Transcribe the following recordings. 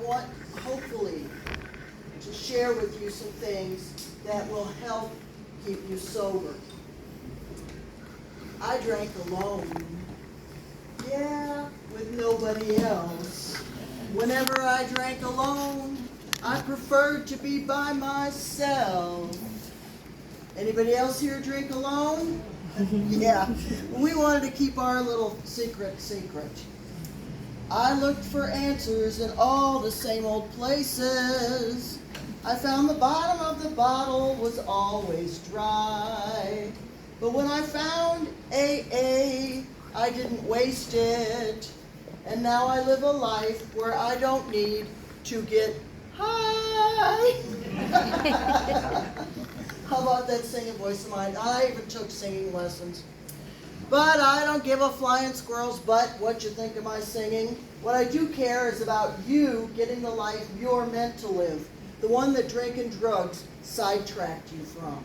want, hopefully, to share with you some things that will help keep you sober. I drank alone. Yeah, with nobody else. Whenever I drank alone, I preferred to be by myself. Anybody else here drink alone? Yeah, we wanted to keep our little secret secret. I looked for answers in all the same old places. I found the bottom of the bottle was always dry. But when I found AA, I didn't waste it. And now I live a life where I don't need to get high. How about that singing voice of mine? I even took singing lessons. But I don't give a flying squirrel's butt what you think of my singing. What I do care is about you getting the life you're meant to live, the one that drink and drugs sidetracked you from.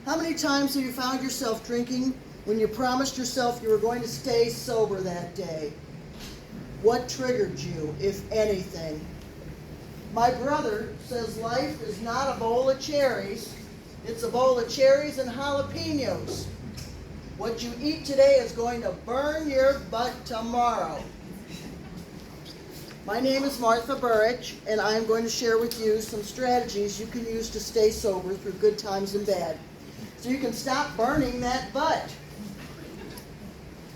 How many times have you found yourself drinking when you promised yourself you were going to stay sober that day? What triggered you, if anything? My brother says life is not a bowl of cherries. It's a bowl of cherries and jalapenos. What you eat today is going to burn your butt tomorrow. My name is Martha Burrich, and I'm going to share with you some strategies you can use to stay sober through good times and bad, so you can stop burning that butt.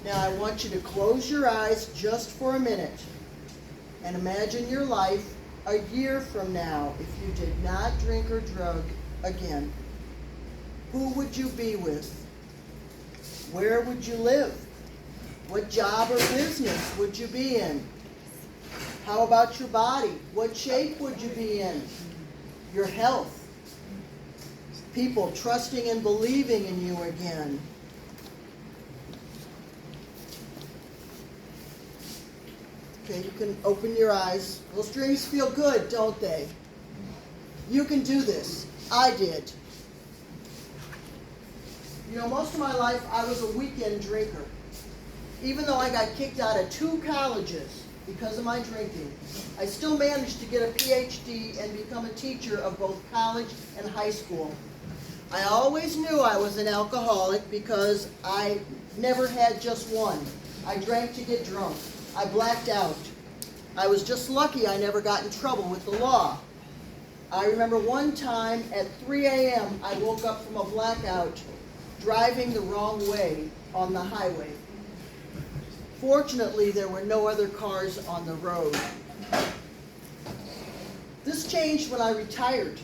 Now I want you to close your eyes just for a minute and imagine your life a year from now if you did not drink or drug again. Who would you be with? Where would you live? What job or business would you be in? How about your body? What shape would you be in? Your health? People trusting and believing in you again? Okay, you can open your eyes. Those dreams feel good, don't they? You can do this. I did. You know, most of my life I was a weekend drinker. Even though I got kicked out of 2 colleges because of my drinking, I still managed to get a PhD and become a teacher of both college and high school. I always knew I was an alcoholic because I never had just one. I drank to get drunk. I blacked out. I was just lucky I never got in trouble with the law. I remember one time at 3 a.m. I woke up from a blackout driving the wrong way on the highway. Fortunately, there were no other cars on the road. This changed when I retired.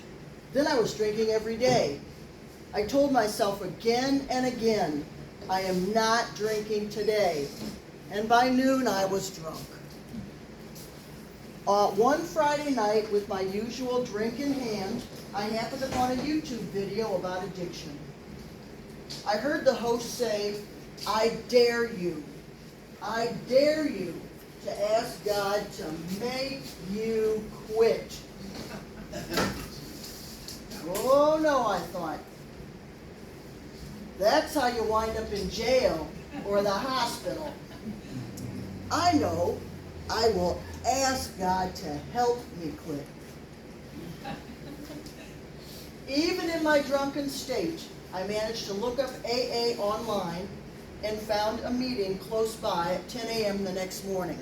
Then I was drinking every day. I told myself again and again, I am not drinking today. And by noon, I was drunk. One Friday night, with my usual drink in hand, I happened upon a YouTube video about addiction. I heard the host say, I dare you to ask God to make you quit. Oh no, I thought. That's how you wind up in jail or the hospital. I know. I will ask God to help me quit. Even in my drunken state, I managed to look up AA online and found a meeting close by at 10 a.m. the next morning.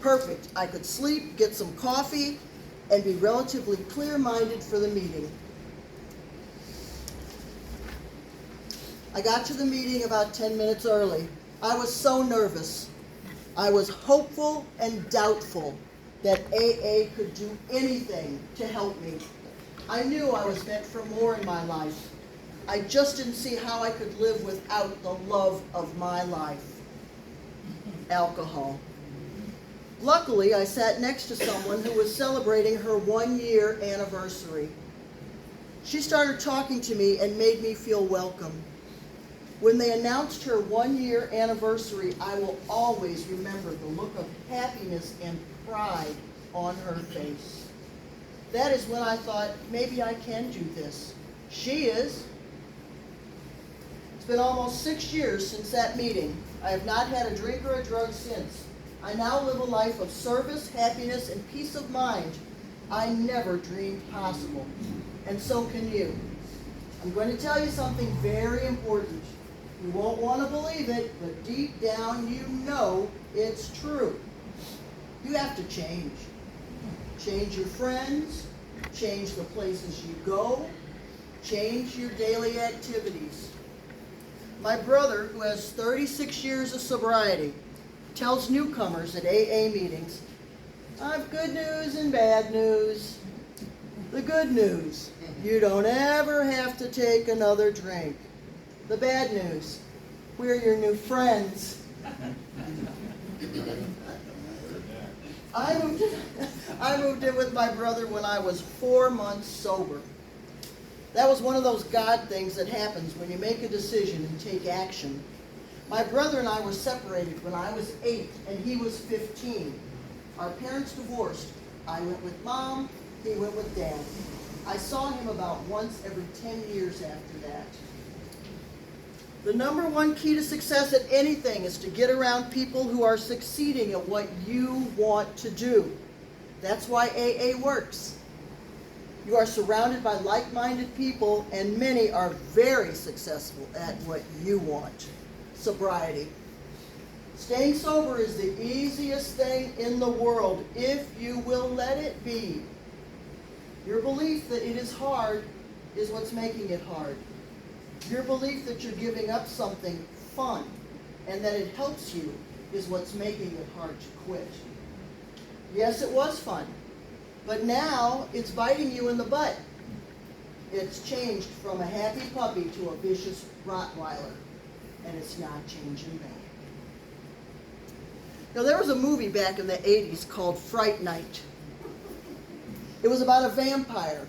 Perfect. I could sleep, get some coffee, and be relatively clear-minded for the meeting. I got to the meeting about 10 minutes early. I was so nervous. I was hopeful and doubtful that AA could do anything to help me. I knew I was meant for more in my life. I just didn't see how I could live without the love of my life, alcohol. Luckily, I sat next to someone who was celebrating her 1-year anniversary. She started talking to me and made me feel welcome. When they announced her 1-year anniversary, I will always remember the look of happiness and pride on her face. That is when I thought, maybe I can do this. She is. It's been almost 6 years since that meeting. I have not had a drink or a drug since. I now live a life of service, happiness, and peace of mind I never dreamed possible. And so can you. I'm going to tell you something very important. You won't want to believe it, but deep down you know it's true. You have to change. Change your friends, change the places you go, change your daily activities. My brother, who has 36 years of sobriety, tells newcomers at AA meetings, "I've good news and bad news. The good news, you don't ever have to take another drink. The bad news, we're your new friends." I moved in with my brother when I was 4 months sober. That was one of those God things that happens when you make a decision and take action. My brother and I were separated when I was 8 and he was 15. Our parents divorced. I went with Mom, he went with Dad. I saw him about once every 10 years after that. The number one key to success at anything is to get around people who are succeeding at what you want to do. That's why AA works. You are surrounded by like-minded people, and many are very successful at what you want. Sobriety. Staying sober is the easiest thing in the world if you will let it be. Your belief that it is hard is what's making it hard. Your belief that you're giving up something fun and that it helps you is what's making it hard to quit. Yes, it was fun, but now it's biting you in the butt. It's changed from a happy puppy to a vicious Rottweiler, and it's not changing back. Now, there was a movie back in the 80s called Fright Night. It was about a vampire,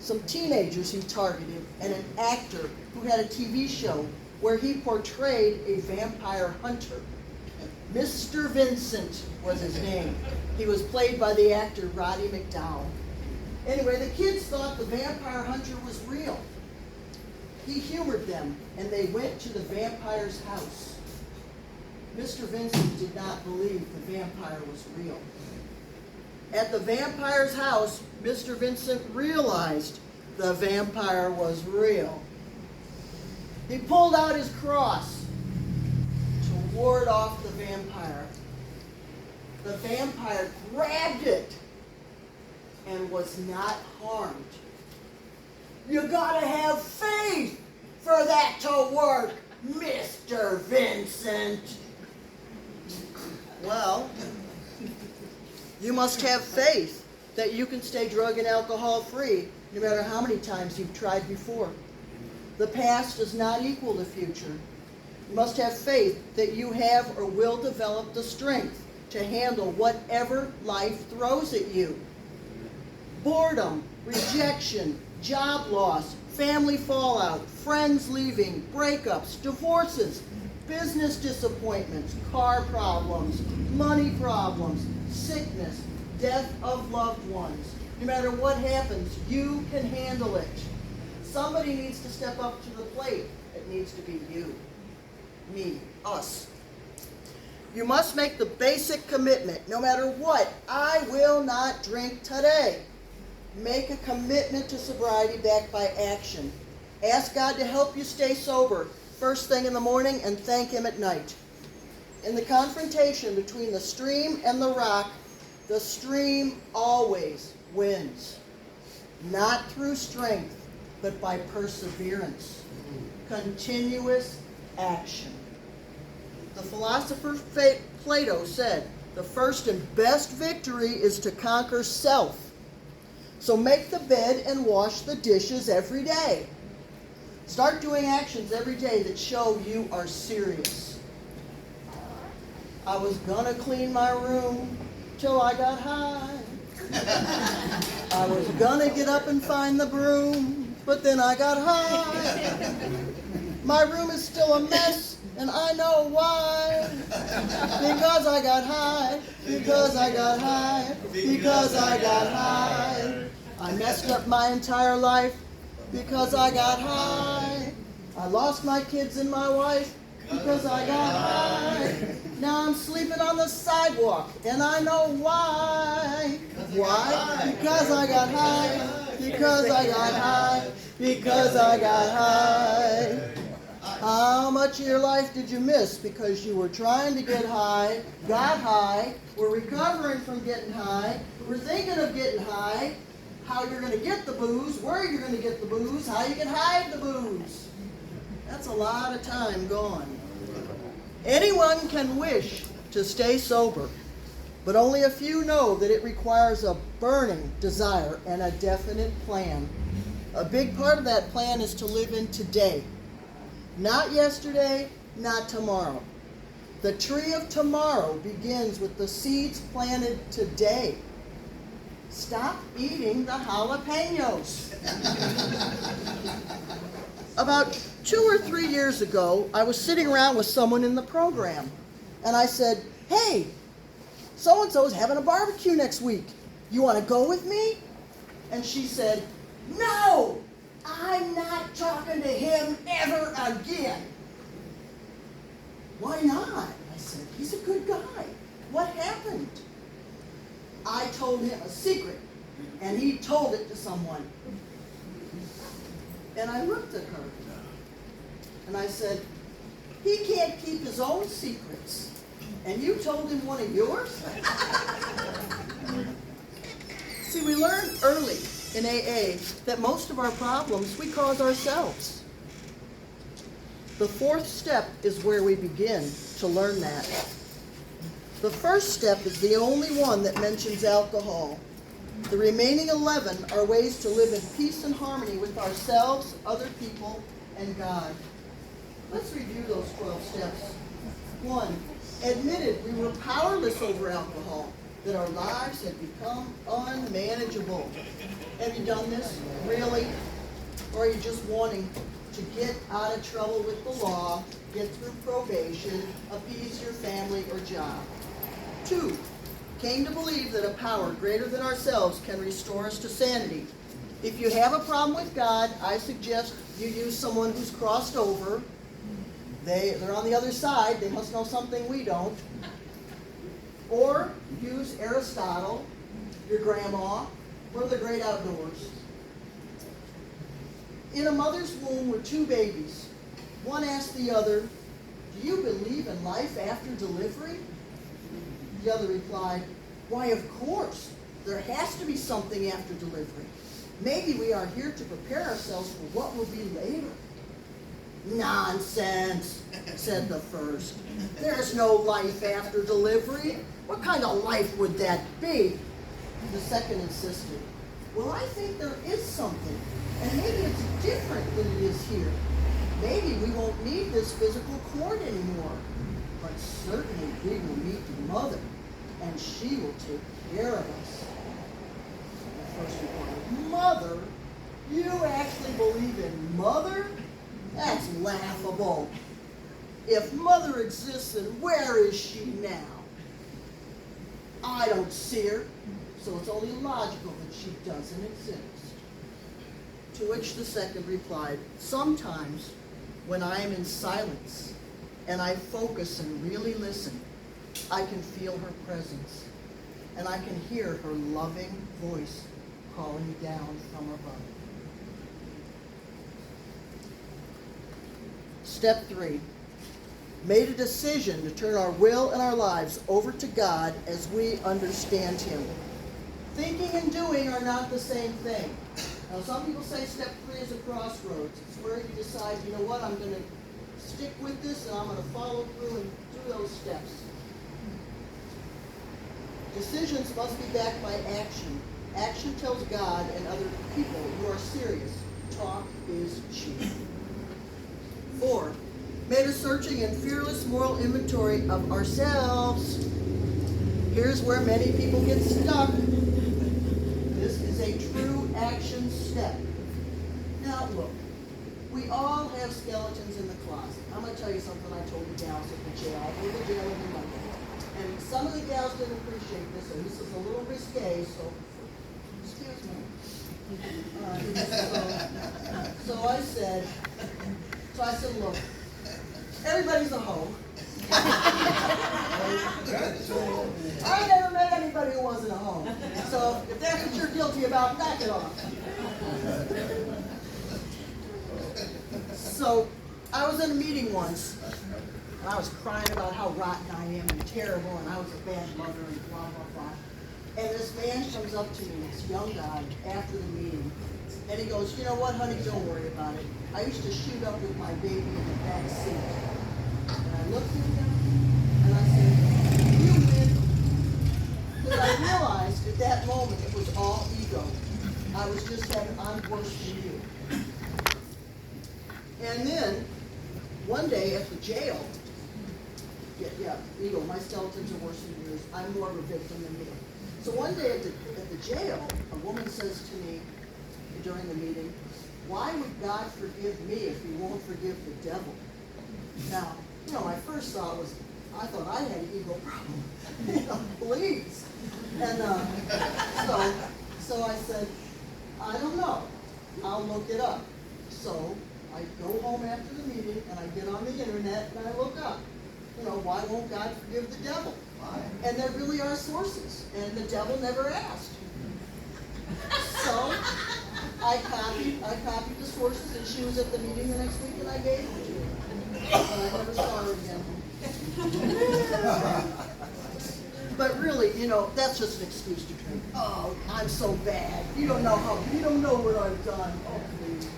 some teenagers he targeted, and an actor who had a TV show where he portrayed a vampire hunter. Mr. Vincent was his name. He was played by the actor Roddy McDowall. Anyway, the kids thought the vampire hunter was real. He humored them, and they went to the vampire's house. Mr. Vincent did not believe the vampire was real. At the vampire's house, Mr. Vincent realized the vampire was real. He pulled out his cross to ward off the vampire. The vampire grabbed it and was not harmed. You gotta have faith for that to work, Mr. Vincent. Well, you must have faith that you can stay drug and alcohol free no matter how many times you've tried before. The past does not equal the future. You must have faith that you have or will develop the strength to handle whatever life throws at you. Boredom, rejection, job loss, family fallout, friends leaving, breakups, divorces, business disappointments, car problems, money problems, sickness, death of loved ones. No matter what happens, you can handle it. Somebody needs to step up to the plate. It needs to be you, me, us. You must make the basic commitment, no matter what. I will not drink today. Make a commitment to sobriety backed by action. Ask God to help you stay sober first thing in the morning and thank Him at night. In the confrontation between the stream and the rock, the stream always wins. Not through strength, but by perseverance. Continuous action. The philosopher Plato said, the first and best victory is to conquer self. So make the bed and wash the dishes every day. Start doing actions every day that show you are serious. I was gonna clean my room till I got high. I was gonna get up and find the broom, but then I got high. My room is still a mess, and I know why. Because I got high, because I got high, because I got high. I messed up my entire life because I got high. I lost my kids and my wife because I got high. Now I'm sleeping sleeping on the sidewalk, and I know why. Why? Because I got high. Because I got high. Because I got high. How much of your life did you miss because you were trying to get high, got high, were recovering from getting high, were thinking of getting high, how you're going to get the booze, where you're going to get the booze, how you can hide the booze. That's a lot of time gone. Anyone can wish to stay sober, but only a few know that it requires a burning desire and a definite plan. A big part of that plan is to live in today. Not yesterday, not tomorrow. The tree of tomorrow begins with the seeds planted today. Stop eating the jalapenos. About 2 or 3 years ago, I was sitting around with someone in the program, and I said, "Hey, so-and-so is having a barbecue next week. You want to go with me?" And she said, "No, I'm not talking to him ever again." "Why not?" I said. "He's a good guy. What happened?" I told him a secret, and he told it to someone. And I looked at her, and I said, "He can't keep his own secrets, and you told him one of yours?" See, we learned early in AA that most of our problems we cause ourselves. The 4th step is where we begin to learn that. The first step is the only one that mentions alcohol. The remaining 11 are ways to live in peace and harmony with ourselves, other people, and God. Let's review those 12 steps. 1, admitted we were powerless over alcohol, that our lives had become unmanageable. Have you done this? Really? Or are you just wanting to get out of trouble with the law, get through probation, appease your family or job? 2, came to believe that a power greater than ourselves can restore us to sanity. If you have a problem with God, I suggest you use someone who's crossed over. They're on the other side. They must know something we don't. Or use Aristotle, your grandma, or the great outdoors. In a mother's womb were 2 babies. One asked the other, "Do you believe in life after delivery?" The other replied, "Why, of course. There has to be something after delivery. Maybe we are here to prepare ourselves for what will be later." "Nonsense," said the first. "There's no life after delivery. What kind of life would that be?" The second insisted, "Well, I think there is something, and maybe it's different than it is here. Maybe we won't need this physical cord anymore, but certainly we will meet Mother, and she will take care of us." The first replied, "Mother? You actually believe in Mother? That's laughable. If Mother exists, then where is she now? I don't see her, so it's only logical that she doesn't exist." To which the second replied, "Sometimes when I am in silence and I focus and really listen, I can feel her presence, and I can hear her loving voice calling down from above." Step 3, made a decision to turn our will and our lives over to God as we understand Him. Thinking and doing are not the same thing. Now, some people say step 3 is a crossroads. It's where you decide, you know what, I'm going to stick with this and I'm going to follow through and do those steps. Decisions must be backed by action. Action tells God and other people you are serious. Talk is cheap. 4, made a searching and fearless moral inventory of ourselves. Here's where many people get stuck. This is a true action step. Now look, we all have skeletons in the closet. I'm going to tell you something I told the gals at the jail. I told the jail every Monday. And some of the gals didn't appreciate this, and this is a little risque, so excuse me. So I said, look, everybody's a hoe. I never met anybody who wasn't at home. So if that's what you're guilty about, knock it off. So I was in a meeting once, and I was crying about how rotten I am and terrible, and I was a bad mother and blah, blah, blah. And this man comes up to me, this young guy, after the meeting, and he goes, you know what, honey, don't worry about it. I used to shoot up with my baby in the back seat. And I looked at him, and I said, you win. Because I realized at that moment it was all ego. I was just saying, I'm worse than you. And then, one day at the jail, ego, my skeletons are worse than yours. I'm more of a victim than you. So one day at the jail, a woman says to me during the meeting, why would God forgive me if he won't forgive the devil? Now, my first thought was, I thought I had an ego problem. Please. And so I said, I don't know. I'll look it up. So I go home after the meeting and I get on the internet and I look up, why won't God forgive the devil? Why? And there really are sources, and the devil never asked. So I copied the sources, and she was at the meeting the next week, and I gave it to her. And I never saw her again. But really, that's just an excuse to drink. Oh, I'm so bad. You don't know what I've done. Oh, please.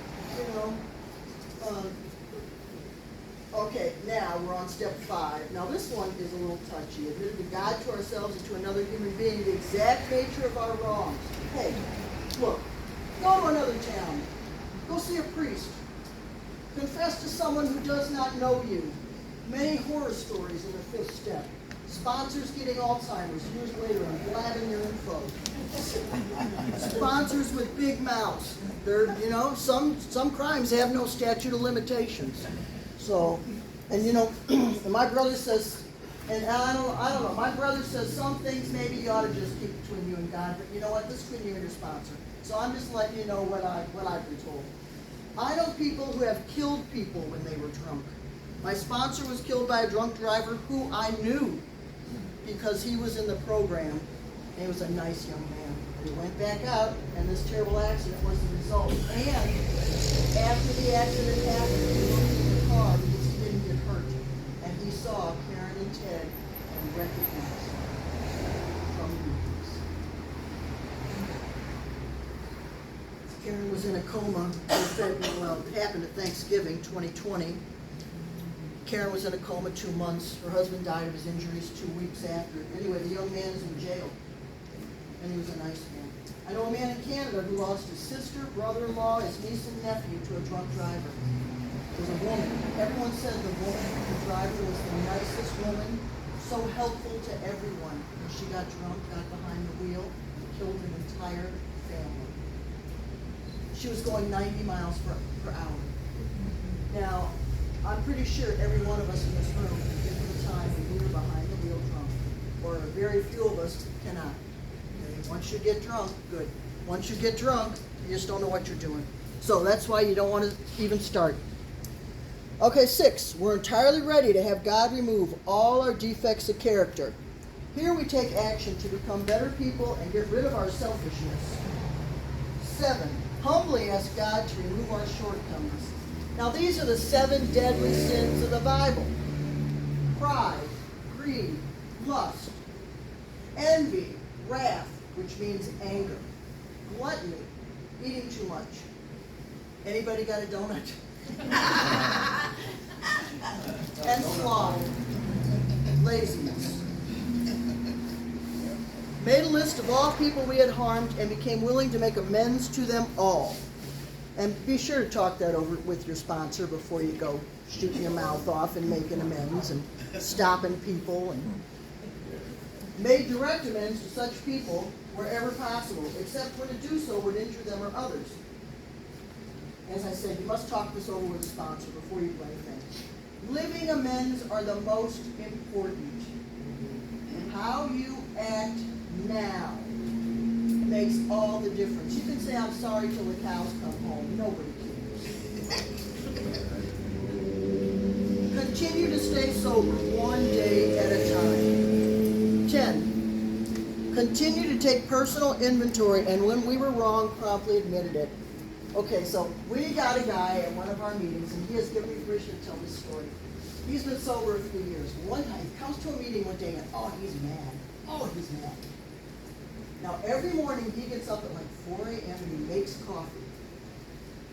Okay, now we're on step 5. Now this one is a little touchy. Admitted to God, to ourselves, and to another human being the exact nature of our wrongs. Hey, look, go to another town. Go see a priest. Confess to someone who does not know you. Many horror stories in the 5th step. Sponsors getting Alzheimer's years later and blabbing your info. Sponsors with big mouths. They're, some crimes have no statute of limitations. So, and my brother says, and I don't know, my brother says some things maybe you ought to just keep between you and God, but you know what, this is between you and your sponsor. So I'm just letting you know what I've been told. I know people who have killed people when they were drunk. My sponsor was killed by a drunk driver who I knew because he was in the program, and he was a nice young man. And he went back out, and this terrible accident was the result. And after the accident happened, he looked in the car because he didn't get hurt, and he saw Karen and Ted and recognized them from movies. Karen was in a coma. It happened at Thanksgiving 2020. Karen was in a coma 2 months. Her husband died of his injuries 2 weeks after. Anyway, the young man is in jail, and he was a nice man. I know a man in Canada who lost his sister, brother-in-law, his niece and nephew to a drunk driver. It was a woman. Everyone said the woman, the driver, was the nicest woman, so helpful to everyone. When she got drunk, got behind the wheel, and killed an entire family. She was going 90 miles per hour. Now, I'm pretty sure every one of us in this room can think of a time when we were behind the wheel drunk, or very few of us cannot. Okay? Once you get drunk, good. Once you get drunk, you just don't know what you're doing. So that's why you don't want to even start. Okay, 6, we're entirely ready to have God remove all our defects of character. Here we take action to become better people and get rid of our selfishness. 7, humbly ask God to remove our shortcomings. Now these are the 7 deadly sins of the Bible. Pride, greed, lust, envy, wrath, which means anger, gluttony, eating too much. Anybody got a donut? And sloth, laziness. Made a list of all people we had harmed and became willing to make amends to them all. And be sure to talk that over with your sponsor before you go shooting your mouth off and making amends and stopping people. And made direct amends to such people wherever possible, except when to do so would injure them or others. As I said, you must talk this over with a sponsor before you do anything. Living amends are the most important. And how you act now makes all the difference. You can say, I'm sorry till the cows come home. Nobody cares. Continue to stay sober one day at a time. Continue to take personal inventory, and when we were wrong, promptly admitted it. Okay, so we got a guy at one of our meetings, and he has given me permission to tell this story. He's been sober a few years. One time, he comes to a meeting one day, and he's mad. He's mad. Now, every morning, he gets up at like 4 a.m. and he makes coffee.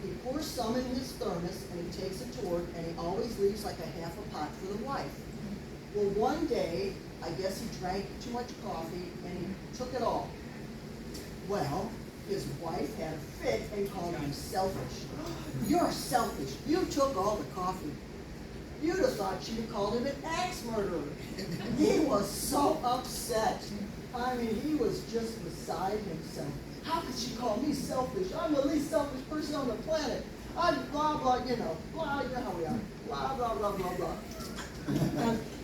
He pours some in his thermos, and he takes it to work, and he always leaves like a half a pot for the wife. Well, one day, I guess he drank too much coffee, and he took it all. Well, his wife had a fit and called him selfish. You're selfish. You took all the coffee. You'd have thought she'd have called him an axe murderer. He was so upset. I mean, he was just beside himself. How could she call me selfish? I'm the least selfish person on the planet. I'm blah, blah, you know how we are. Blah, blah, blah, blah, blah.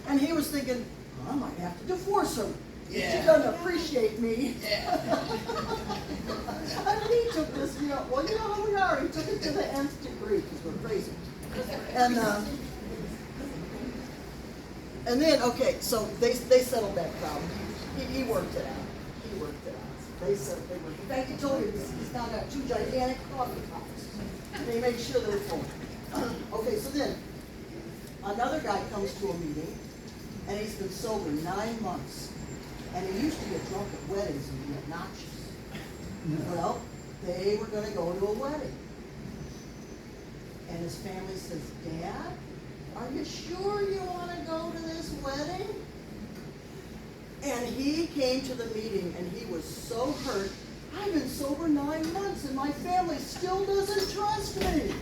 And he was thinking, I might have to divorce her. Yeah. She doesn't appreciate me. Yeah. And he took this, you know how we are. He took it to the nth degree because we're crazy. And then, okay, so they settled that problem. He worked it out. They settled. In fact, he told me he's now got 2 gigantic coffee pots. They made sure they were full. Okay, so then another guy comes to a meeting, and he's been sober 9 months. And he used to get drunk at weddings and be obnoxious. Well, they were going to go to a wedding. And his family says, Dad, are you sure you want to go to this wedding? And he came to the meeting and he was so hurt. I've been sober 9 months and my family still doesn't trust me.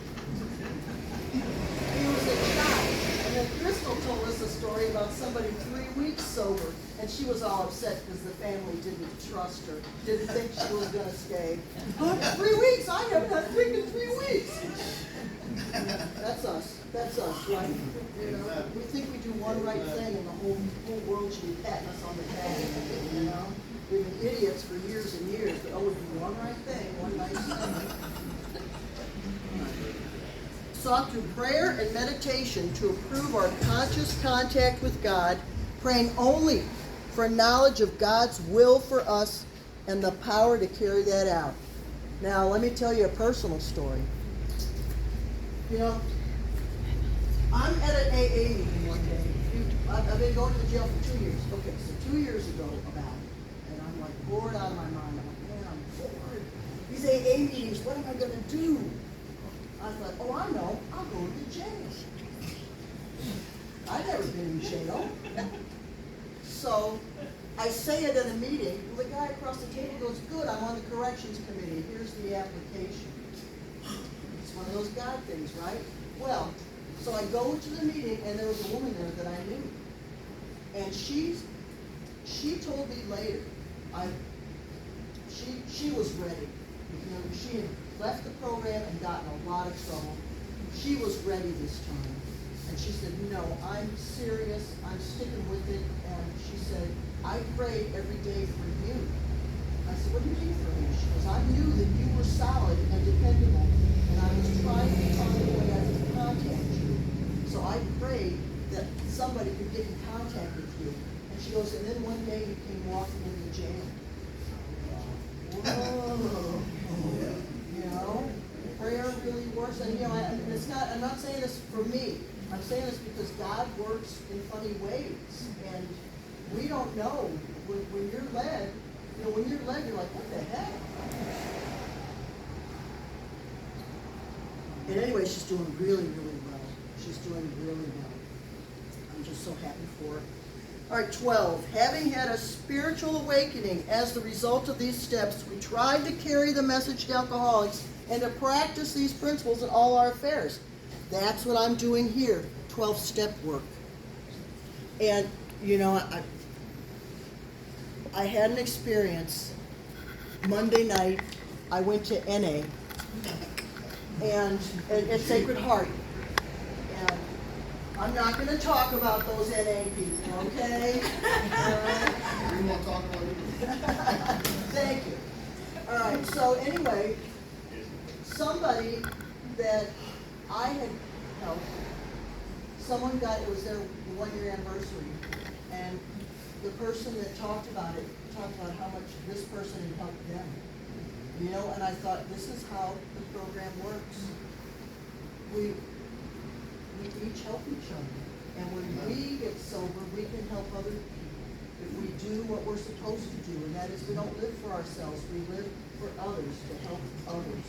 He was a child. And then Crystal told us a story about somebody 3 weeks sober, and she was all upset because the family didn't trust her, didn't think she was going to stay. But 3 weeks? I haven't had a drink in 3 weeks. That's us, right? You know, we think we do one right thing and the whole world should be patting us on the back. You know, we've been idiots for years and years, but we do one right thing, one nice thing. Sought through prayer and meditation to improve our conscious contact with God, praying only for knowledge of God's will for us and the power to carry that out. Now, let me tell you a personal story. You know, I'm at an AA meeting one day. I've been going to jail for 2 years. Okay, so 2 years ago about it. And I'm like bored out of my mind. I'm like, man, I'm bored. These AA meetings, what am I going to do? I thought, I know, I'll go to jail. I've never been in jail. So I say it at a meeting. The guy across the table goes, good, I'm on the corrections committee. Here's the application. It's one of those God things, right? Well, so I go to the meeting, and there was a woman there that I knew. And she told me later, she was ready. You know, she had left the program and gotten a lot of trouble. She was ready this time. And she said, no, I'm serious. I'm sticking with it. And she said, I prayed every day for you. I said, what do you mean for me? She goes, I knew that you were solid and dependable. And I was trying to find a way I could contact you. So I prayed that somebody could get in contact with you. And she goes, and then one day you came walking into jail. Whoa. You know, prayer really works. And you know, I'm not saying this for me. I'm saying this because God works in funny ways. And we don't know. When you're led, you're like, what the heck? And anyway, she's doing really, really well. She's doing really well. I'm just so happy for her. All right, 12. Having had a spiritual awakening as the result of these steps, we tried to carry the message to alcoholics and to practice these principles in all our affairs. That's what I'm doing here, 12-step work. And, you know, I had an experience. Monday night, I went to NA and at Sacred Heart. And I'm not going to talk about those NA people, okay? We won't talk about it. Thank you. All right, so anyway, somebody that I had helped, it was their 1-year anniversary, and the person that talked about it, talked about how much this person had helped them. You know, and I thought, this is how the program works. We each help each other. And when we get sober, we can help other people. If we do what we're supposed to do, and that is we don't live for ourselves, we live for others, to help others.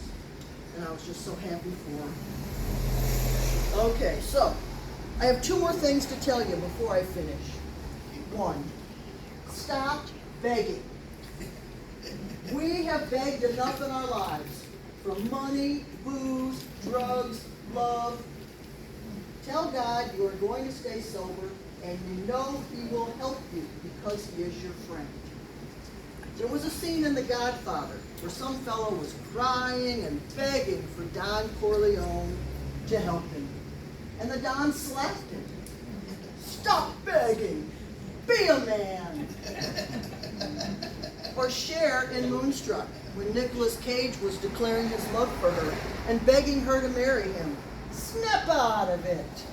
And I was just so happy for them. Okay, so, I have two more things to tell you before I finish. One, stop begging. We have begged enough in our lives for money, booze, drugs, love. Tell God you are going to stay sober, and you know He will help you because He is your friend. There was a scene in The Godfather where some fellow was crying and begging for Don Corleone to help him. And the Don slapped him. Stop begging! Be a man! Or Cher in Moonstruck, when Nicolas Cage was declaring his love for her and begging her to marry him. Snap out of it!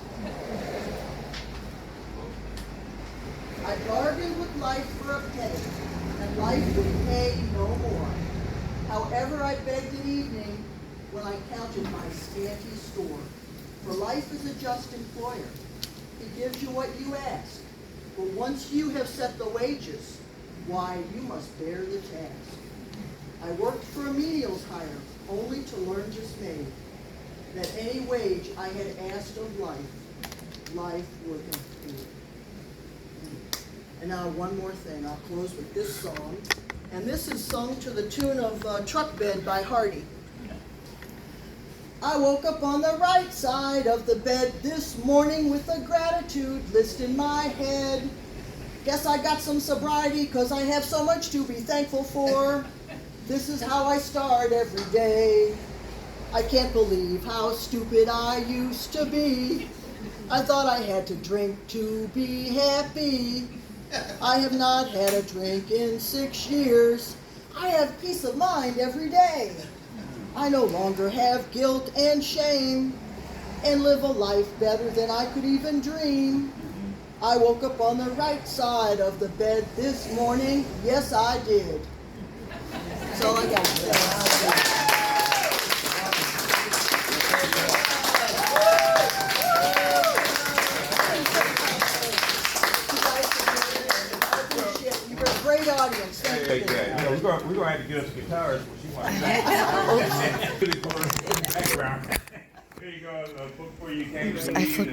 I bargained with life for a penny, and life would pay no more. However, I begged an evening when I counted my scanty store. For life is a just employer. He gives you what you ask. But once you have set the wages, why, you must bear the task. I worked for a menial's hire, only to learn dismayed that any wage I had asked of life, life would have paid. And now one more thing, I'll close with this song. And this is sung to the tune of Truck Bed by Hardy. I woke up on the right side of the bed this morning with a gratitude list in my head. Guess I got some sobriety 'cause I have so much to be thankful for. This is how I start every day. I can't believe how stupid I used to be. I thought I had to drink to be happy. I have not had a drink in 6 years. I have peace of mind every day. I no longer have guilt and shame and live a life better than I could even dream. I woke up on the right side of the bed this morning. Yes, I did. That's all I got to say. You're a great audience. Thank you. You know, we're gonna have to get us guitars when she wants to. Background. There you go, a book for you came to I flipped